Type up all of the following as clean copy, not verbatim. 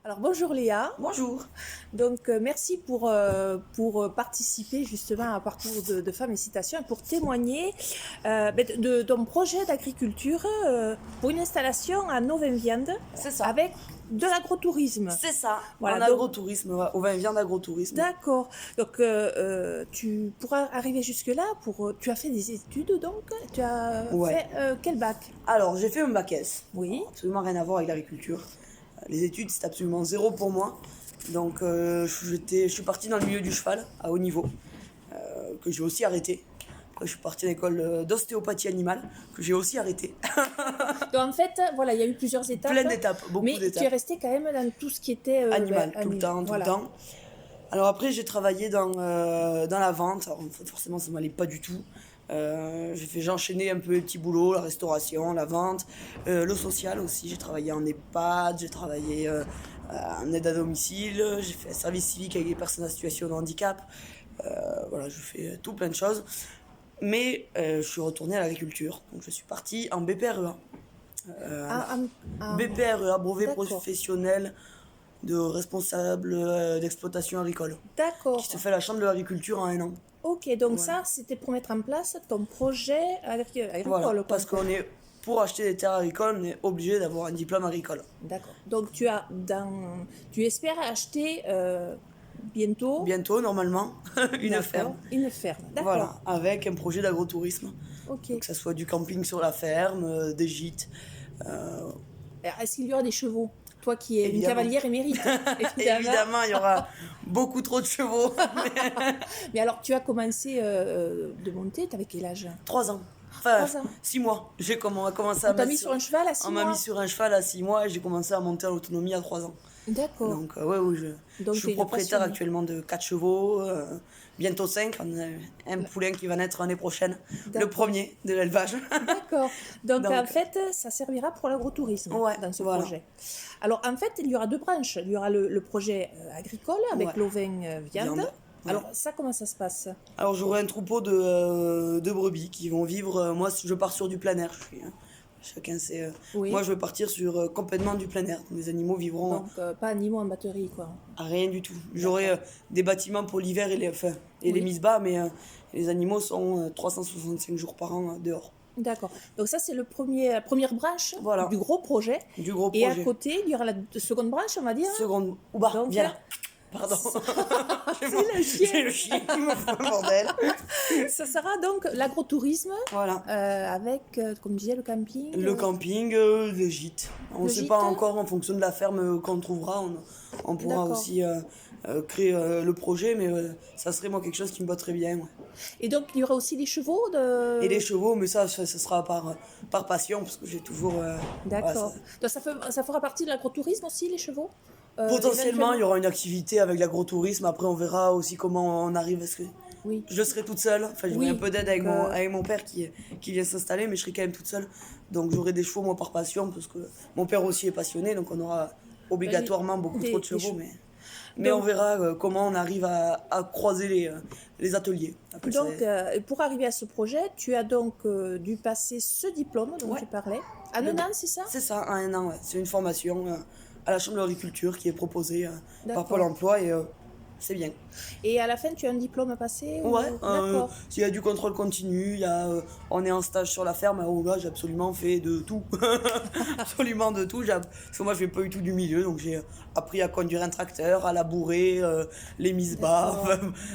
Alors bonjour Léa, Bonjour. donc merci pour participer justement à Parcours de Femmes et Citations et pour témoigner de ton projet d'agriculture pour une installation à Novenviande C'est ça. avec de l'agrotourisme. C'est ça. Voilà, En donc- agrotourisme, ouais, au vin vient d'agro-tourisme. D'accord, donc tu pourras arriver jusque-là, tu as fait des études donc, tu as Ouais. fait quel bac? Alors, j'ai fait un bac S. Oui, Absolument rien à voir avec l'agriculture. Les études, c'est absolument zéro pour moi. Donc, je suis parti dans le milieu du cheval, à haut niveau, que j'ai aussi arrêté. Après, je suis parti à l'école d'ostéopathie animale, que j'ai aussi arrêté. donc en fait, voilà, il y a eu plusieurs étapes. Plein d'étapes, beaucoup Mais tu es d'étapes. resté quand même dans tout ce qui était Animal, tout le temps, tout voilà. le temps. Alors après, j'ai travaillé dans la vente. Alors, forcément, ça m'allait pas du tout. J'ai enchaîné un peu les petits boulots, la restauration, la vente, le social aussi. J'ai travaillé en EHPAD, j'ai travaillé en aide à domicile, j'ai fait service civique avec des personnes en situation de handicap. Voilà, je fais tout plein de choses. Mais je suis retourné à l'agriculture. Donc je suis parti en BPREA. BPREA, brevet D'accord. professionnel de responsable d'exploitation agricole, D'accord. qui se fait à la Chambre de l'agriculture en 1 an. Ok, donc Voilà. ça, c'était pour mettre en place ton projet agricole. Voilà, quoi. parce pour acheter des terres agricoles, on est obligé d'avoir un diplôme agricole. D'accord. Donc tu espères acheter bientôt Bientôt, normalement, une d'accord, ferme. Une ferme. D'accord. Voilà, avec un projet d'agrotourisme. Ok. Que ce soit du camping sur la ferme, des gîtes. Alors, est-ce qu'il y aura des chevaux? Toi qui es une Évidemment. cavalière émérite. Évidemment, il y aura beaucoup trop de chevaux. Mais alors, tu as commencé de monter, tu avais quel âge? 3 ans. Enfin, 3 ans. 6 mois. On a commencé à On t'a mettre mis sur un cheval à 6 On mois? m'a mis sur un cheval à 6 mois et j'ai commencé à monter en autonomie à 3 ans. D'accord. Donc, oui, Donc, je t'es suis une propriétaire passionnée. actuellement de 4 chevaux, bientôt 5. On a un poulain qui va naître l'année prochaine, le D'accord. premier de l'élevage. D'accord. Donc, Donc, en fait, ça servira pour l'agrotourisme Ouais, dans ce voilà. projet. Alors, en fait, il y aura deux branches. Il y aura le projet agricole avec Ouais. l'ovin viande. Viande, ouais. Alors, ça, comment ça se passe? Alors, j'aurai un troupeau de brebis qui vont vivre. Moi, je pars sur du plein air. Chacun sait. Oui. Moi, je vais partir sur complètement du plein air. Les animaux vivront Donc, pas animaux en batterie, quoi. à rien du tout. J'aurai des bâtiments pour l'hiver et les Oui. mises bas, mais les animaux sont 365 jours par an dehors. D'accord. Donc, ça, c'est la première branche Voilà. du gros projet. Du gros Et projet. à côté, il y aura la seconde branche, on va dire. Seconde. Ouba, Donc, viens là. Pardon. C'est le chien. J'ai le chien qui me fout un bordel. Ça sera donc l'agrotourisme Voilà. avec, comme je disais, le camping. Le camping, le gîte. On ne sait gîte. pas encore en fonction de la ferme qu'on trouvera. On pourra D'accord. aussi créer le projet, mais ça serait moi quelque chose qui me botterait bien. Ouais. Et donc, il y aura aussi les chevaux de... Et les chevaux, mais ça sera par passion, parce que j'ai toujours. D'accord. voilà, Donc, ça fera partie de l'agrotourisme aussi, les chevaux? potentiellement, il y aura une activité avec l'agrotourisme. Après, on verra aussi comment on arrive. Parce que Oui. je serai toute seule. Enfin, j'aurai Oui, un peu d'aide avec, donc, avec mon père qui vient s'installer, mais je serai quand même toute seule. Donc, j'aurai des chevaux, moi, par passion, parce que mon père aussi est passionné. Donc, on aura obligatoirement beaucoup trop de des chevaux. chevaux. Mais Donc- on verra comment on arrive à croiser les ateliers. Après, Donc, pour arriver à ce projet, tu as donc dû passer ce diplôme dont Ouais. tu parlais. À Nenan, c'est ça? c'est ça, en 1 an. Ouais. C'est une formation à la Chambre de l'agriculture qui est proposée D'accord. par Pôle emploi et c'est bien. Et à la fin, tu as un diplôme à passer ou- Ouais, D'accord. s'il y a du contrôle continu, on est en stage sur la ferme, oh là j'ai absolument fait de tout. Absolument de tout. Parce que moi je fais pas du tout du milieu, donc j'ai appris à conduire un tracteur, à labourer, les mises bas,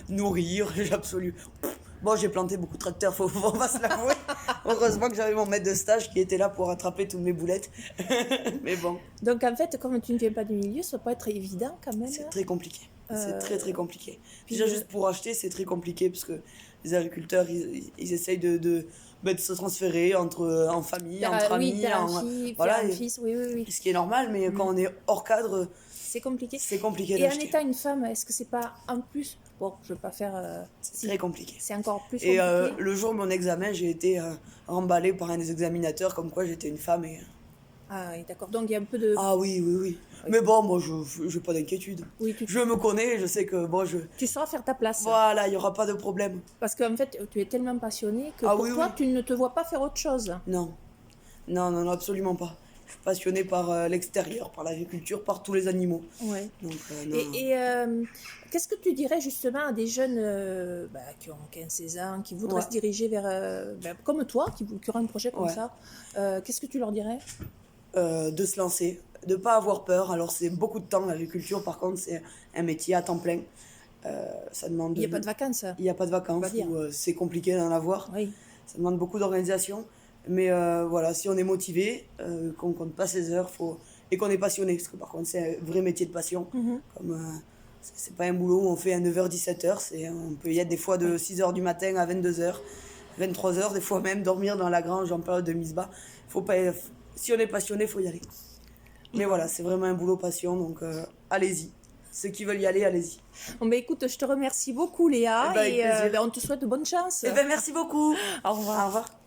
nourrir, j'ai absolument... Bon, j'ai planté beaucoup de tracteurs, faut pas se l'avouer. Heureusement que j'avais mon maître de stage qui était là pour rattraper toutes mes boulettes. Mais bon, Donc, en fait, comme tu ne viens pas du milieu, ça peut être évident quand même. c'est très compliqué. C'est très très compliqué. puis, Déjà juste pour acheter, c'est très compliqué parce que les agriculteurs, ils essayent de se transférer en famille, entre Oui, amis, père, en- fille, voilà, père, et- fils, oui, oui, oui. ce qui est normal, mais quand on est hors cadre, C'est compliqué. c'est compliqué Et en d'acheter. étant une femme, est-ce que c'est pas en plus... Bon, je veux pas faire... C'est très compliqué. C'est encore plus Et compliqué. le jour de mon examen, j'ai été emballée par un des examinateurs comme quoi j'étais une femme. Ah oui, d'accord. Donc, il y a un peu de... Ah oui, oui, oui. Mais bon, moi, je n'ai pas d'inquiétude. Oui, Je me connais, je sais que bon, tu sauras faire ta place. voilà, il n'y aura pas de problème. Parce qu'en fait, tu es tellement passionné que Ah pour oui, toi, oui. tu ne te vois pas faire autre chose. Non. Non, non, non, absolument pas. Je suis passionnée par l'extérieur, par l'agriculture, par tous les animaux. Ouais. Donc, non. Qu'est-ce que tu dirais justement à des jeunes qui ont 15-16 ans, qui voudraient se diriger vers, comme toi, qui auraient un projet comme ça, qu'est-ce que tu leur dirais? De se lancer, de ne pas avoir peur. Alors c'est beaucoup de temps l'agriculture, par contre c'est un métier à temps plein. Ça demande... Il n'y a pas de vacances. Il n'y a pas de vacances, c'est compliqué d'en avoir. Oui. Ça demande beaucoup d'organisation. Mais voilà, si on est motivé, qu'on ne compte pas ses heures et qu'on est passionné, parce que par contre c'est un vrai métier de passion. C'est pas un boulot où on fait à 9h-17h, on peut y être des fois de 6h du matin à 22h, 23h, des fois même dormir dans la grange en période de mise bas. Si on est passionné, il faut y aller. Mais voilà, c'est vraiment un boulot passion, donc allez-y. Ceux qui veulent y aller, allez-y. Bon, écoute, je te remercie beaucoup Léa, avec plaisir. On te souhaite de bonne chance. Merci beaucoup. Au revoir. Au revoir.